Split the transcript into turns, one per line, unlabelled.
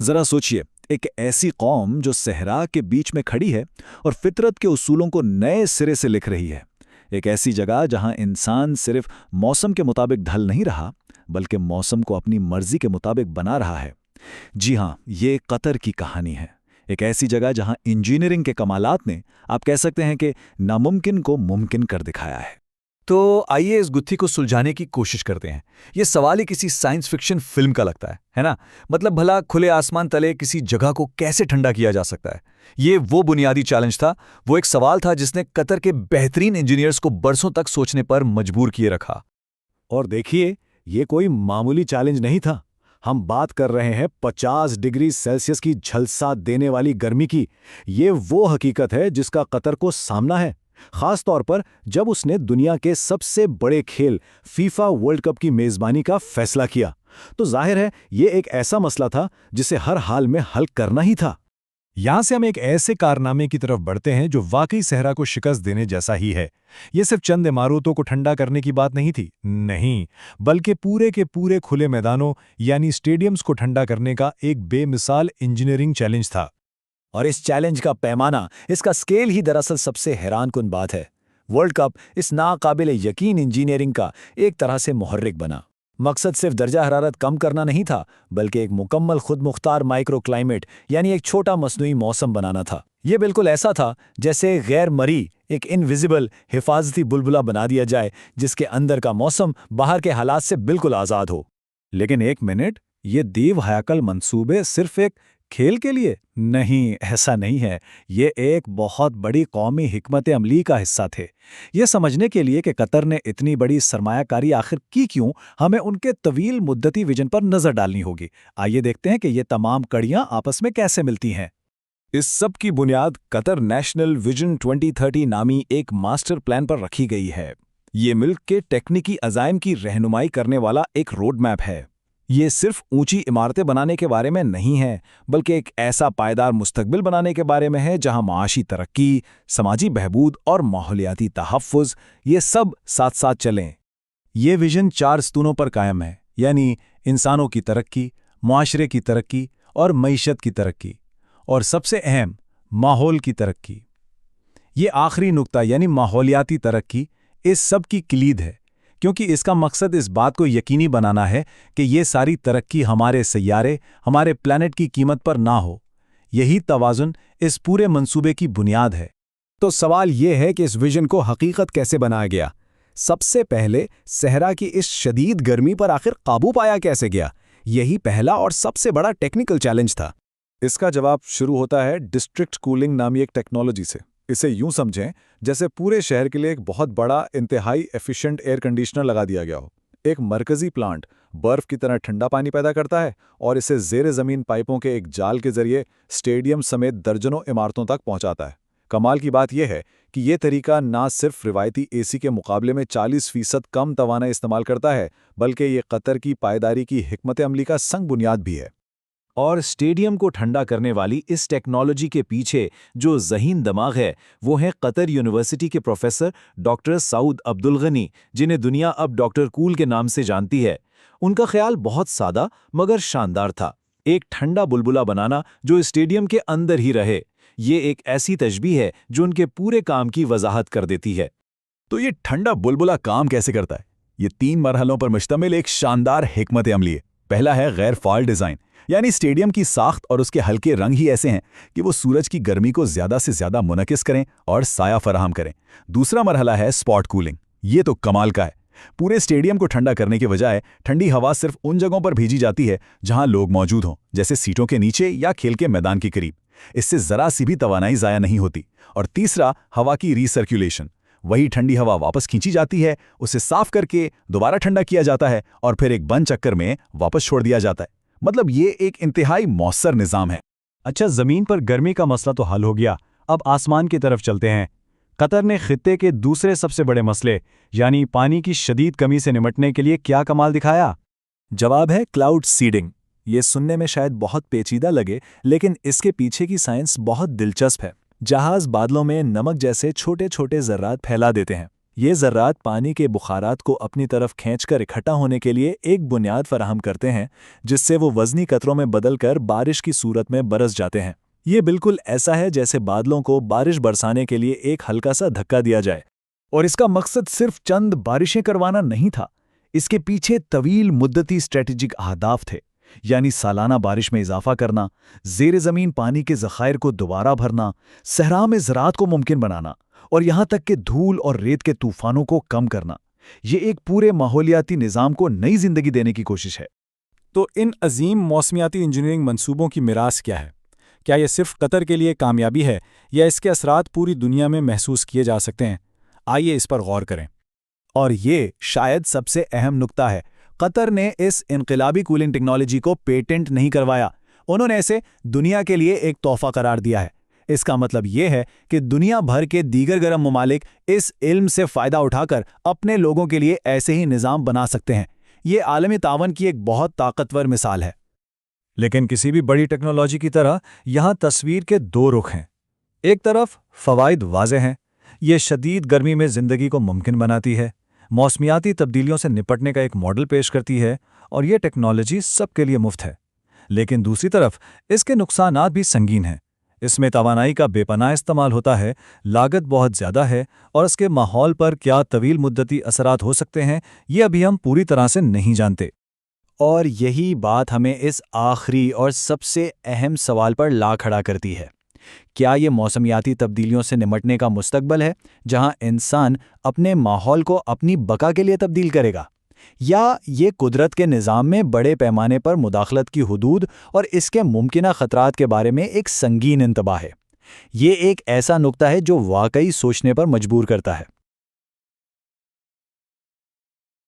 ज़रा सोचिए, एक ऐसी कौम जो सहरा के बीच में खड़ी है और फितरत के उसूलों को नए सिरे से लिख रही है। एक ऐसी जगह जहां इंसान सिर्फ मौसम के मुताबिक ढल नहीं रहा, बल्कि मौसम को अपनी मर्जी के मुताबिक बना रहा है। जी हाँ, ये कतर की कहानी है। एक ऐसी जगह जहां इंजीनियरिंग के कमालात ने, आप कह सकते हैं कि नामुमकिन को मुमकिन कर दिखाया है।
तो आइए इस गुत्थी को सुलझाने की कोशिश करते हैं। ये सवाल ही किसी साइंस फिक्शन फिल्म का लगता है ना? मतलब भला खुले आसमान तले किसी जगह को कैसे ठंडा किया जा सकता है? ये वो बुनियादी चैलेंज था, वो एक सवाल था जिसने कतर के बेहतरीन इंजीनियर्स को बरसों तक सोचने पर मजबूर किए रखा।
और देखिए, ये कोई मामूली चैलेंज नहीं था। हम बात कर रहे हैं 50 डिग्री सेल्सियस की झलसा देने वाली गर्मी की। ये वो हकीकत है जिसका कतर को सामना है, खास तौर पर जब उसने दुनिया के सबसे बड़े खेल फीफा वर्ल्ड कप की मेजबानी का फैसला किया। तो जाहिर है ये एक ऐसा मसला था जिसे हर हाल में हल करना ही था।
यहां से हम एक ऐसे कारनामे की तरफ बढ़ते हैं जो वाकई सहरा को शिकस्त देने जैसा ही है। ये सिर्फ चंद इमारतों को ठंडा करने की बात नहीं थी, नहीं, बल्कि पूरे के पूरे खुले मैदानों यानी स्टेडियम्स को ठंडा करने का एक बेमिसाल इंजीनियरिंग चैलेंज था।
और इस चैलेंज का पैमाना, इसका स्केल ही दरअसल सबसे हैरानकुन बात है। वर्ल्ड कप इस नाकाबिल यकीन इंजीनियरिंग का एक तरह से मुहर्रिक बना। मकसद सिर्फ दर्जा हरारत कम करना नहीं था, बल्कि एक मुकम्मल खुद मुख्तार माइक्रो क्लाइमेट यानी एक छोटा मसनूई मौसम बनाना था। ये बिल्कुल ऐसा था जैसे गैर मरी एक इनविजिबल हिफाजती बुलबुला बना दिया जाए, जिसके अंदर का मौसम बाहर के हालात से बिल्कुल आज़ाद हो।
लेकिन एक मिनट, ये देव हयाकल मंसूबे सिर्फ एक खेल के लिए नहीं, ऐसा नहीं है। ये एक बहुत बड़ी कौमी हिकमत अमली का हिस्सा थे। ये समझने के लिए कि कतर ने इतनी बड़ी सरमायाकारी आखिर की क्यों, हमें उनके तवील मुद्दती विजन पर नजर डालनी होगी। आइए देखते हैं कि ये तमाम कड़ियां आपस में कैसे मिलती हैं।
इस सब की बुनियाद कतर नेशनल विजन 2030 नामी एक मास्टर प्लान पर रखी गई है। ये मुल्क के टेक्निकी अज़ाइम की रहनुमाई करने वाला एक रोड मैप है। ये सिर्फ ऊंची इमारतें बनाने के बारे में नहीं है, बल्कि एक ऐसा पायदार मुस्तकबिल बनाने के बारे में है जहां माशी तरक्की, समाजी बहबूद और माहौलियाती तहफ़्फ़ुज़ ये सब साथ साथ चलें।
ये विजन 4 स्तूनों पर कायम है, यानी इंसानों की तरक्की, मुआशरे की तरक्की और मईशत की तरक्की, और सबसे अहम माहौल की तरक्की। ये आखिरी नुक्ता यानी माहौलियाती तरक्की इस सब की किलीद है, क्योंकि इसका मकसद इस बात को यकीनी बनाना है कि ये सारी तरक्की हमारे सैयारे, हमारे प्लैनेट की कीमत पर ना हो। यही तवाज़ुन इस पूरे मंसूबे की बुनियाद है।
तो सवाल ये है कि इस विजन को हकीकत कैसे बनाया गया? सबसे पहले सहरा की इस शदीद गर्मी पर आखिर काबू पाया कैसे गया? यही पहला और सबसे बड़ा टेक्निकल चैलेंज था।
इसका जवाब शुरू होता है डिस्ट्रिक्ट कूलिंग नामी एक टेक्नोलॉजी से। इसे यूं समझें जैसे पूरे शहर के लिए एक बहुत बड़ा इंतहाई एफिशिएंट एयर कंडीशनर लगा दिया गया हो। एक मरकजी प्लांट बर्फ की तरह ठंडा पानी पैदा करता है और इसे ज़ेरे ज़मीन पाइपों के एक जाल के जरिए स्टेडियम समेत दर्जनों इमारतों तक पहुंचाता है। कमाल की बात यह है कि ये तरीका ना सिर्फ रिवायती एसी के मुकाबले में 40% कम तवानाई इस्तेमाल करता है, बल्कि ये कतर की पायदारी की हिकमत अमली का संग बुनियाद भी है।
और स्टेडियम को ठंडा करने वाली इस टेक्नोलॉजी के पीछे जो ज़हीन दिमाग है, वो है कतर यूनिवर्सिटी के प्रोफेसर डॉक्टर सऊद अब्दुल गनी, जिन्हें दुनिया अब डॉक्टर कूल के नाम से जानती है। उनका ख्याल बहुत सादा मगर शानदार था। एक ठंडा बुलबुला बनाना जो स्टेडियम के अंदर ही रहे। ये एक ऐसी तशबीह है जो उनके पूरे काम की वजाहत कर देती है।
तो ये ठंडा बुलबुला काम कैसे करता है? ये 3 मरहलों पर मुश्तमिल एक शानदार हिकमत अमली है। पहला है गैर फाल डिज़ाइन, यानी स्टेडियम की साख्त और उसके हल्के रंग ही ऐसे हैं कि वो सूरज की गर्मी को ज़्यादा से ज़्यादा मुनकिस करें और साया फराहम करें। दूसरा मरहला है स्पॉट कूलिंग। ये तो कमाल का है। पूरे स्टेडियम को ठंडा करने के बजाय ठंडी हवा सिर्फ उन जगहों पर भेजी जाती है जहां लोग मौजूद हों, जैसे सीटों के नीचे या खेल के मैदान के करीब। इससे ज़रा सी भी तवानाई ज़ाया नहीं होती। और तीसरा, हवा की रीसर्कुलेशन। वही ठंडी हवा वापस खींची जाती है, उसे साफ करके दोबारा ठंडा किया जाता है और फिर एक बंद चक्कर में वापस छोड़ दिया जाता है। मतलब ये एक इंतहाई मौसर निज़ाम है। अच्छा, ज़मीन पर गर्मी का मसला तो हल हो गया, अब आसमान की तरफ चलते हैं। कतर ने खित्ते के दूसरे सबसे बड़े मसले यानी पानी की शदीद कमी से निपटने के लिए क्या कमाल दिखाया?
जवाब है क्लाउड सीडिंग। ये सुनने में शायद बहुत पेचीदा लगे, लेकिन इसके पीछे की साइंस बहुत दिलचस्प है। जहाज बादलों में नमक जैसे छोटे छोटे ज़र्रात फैला देते हैं।
یہ ذرات پانی کے بخارات کو اپنی طرف کھینچ کر اکٹھا ہونے کے لیے ایک بنیاد فراہم کرتے ہیں جس سے وہ وزنی قطروں میں بدل کر بارش کی صورت میں برس جاتے ہیں۔ یہ بالکل ایسا ہے جیسے بادلوں کو بارش برسانے کے لیے ایک ہلکا سا دھکا دیا جائے۔
اور اس کا مقصد صرف چند بارشیں کروانا نہیں تھا، اس کے پیچھے طویل مدتی اسٹریٹجک اہداف تھے، یعنی سالانہ بارش میں اضافہ کرنا، زیر زمین پانی کے ذخائر کو دوبارہ بھرنا، صحرا میں زراعت کو ممکن بنانا، اور یہاں تک کہ دھول اور ریت کے طوفانوں کو کم کرنا۔ یہ ایک پورے ماحولیاتی نظام کو نئی زندگی دینے کی کوشش ہے۔
تو ان عظیم موسمیاتی انجینئرنگ منصوبوں کی میراث کیا ہے؟ کیا یہ صرف قطر کے لیے کامیابی ہے یا اس کے اثرات پوری دنیا میں محسوس کیے جا سکتے ہیں؟ آئیے اس پر غور کریں۔
اور یہ شاید سب سے اہم نکتہ ہے، قطر نے اس انقلابی کولنگ ٹیکنالوجی کو پیٹنٹ نہیں کروایا، انہوں نے اسے دنیا کے لیے ایک تحفہ قرار دیا ہے۔ اس کا مطلب یہ ہے کہ دنیا بھر کے دیگر گرم ممالک اس علم سے فائدہ اٹھا کر اپنے لوگوں کے لیے ایسے ہی نظام بنا سکتے ہیں۔ یہ عالمی تعاون کی ایک بہت طاقتور مثال ہے۔
لیکن کسی بھی بڑی ٹیکنالوجی کی طرح یہاں تصویر کے دو رخ ہیں۔ ایک طرف فوائد واضح ہیں، یہ شدید گرمی میں زندگی کو ممکن بناتی ہے، موسمیاتی تبدیلیوں سے نپٹنے کا ایک ماڈل پیش کرتی ہے، اور یہ ٹیکنالوجی سب کے لیے مفت ہے۔ لیکن دوسری طرف اس کے نقصانات بھی سنگین ہیں۔ اس میں توانائی کا بے پناہ استعمال ہوتا ہے، لاگت بہت زیادہ ہے، اور اس کے ماحول پر کیا طویل مدتی اثرات ہو سکتے ہیں یہ ابھی ہم پوری طرح سے نہیں جانتے۔
اور یہی بات ہمیں اس آخری اور سب سے اہم سوال پر لا کھڑا کرتی ہے، کیا یہ موسمیاتی تبدیلیوں سے نمٹنے کا مستقبل ہے جہاں انسان اپنے ماحول کو اپنی بقا کے لیے تبدیل کرے گا، یا یہ قدرت کے نظام میں بڑے پیمانے پر مداخلت کی حدود اور اس کے ممکنہ خطرات کے بارے میں ایک سنگین انتباہ ہے؟ یہ ایک ایسا نقطہ ہے جو واقعی سوچنے پر مجبور کرتا ہے۔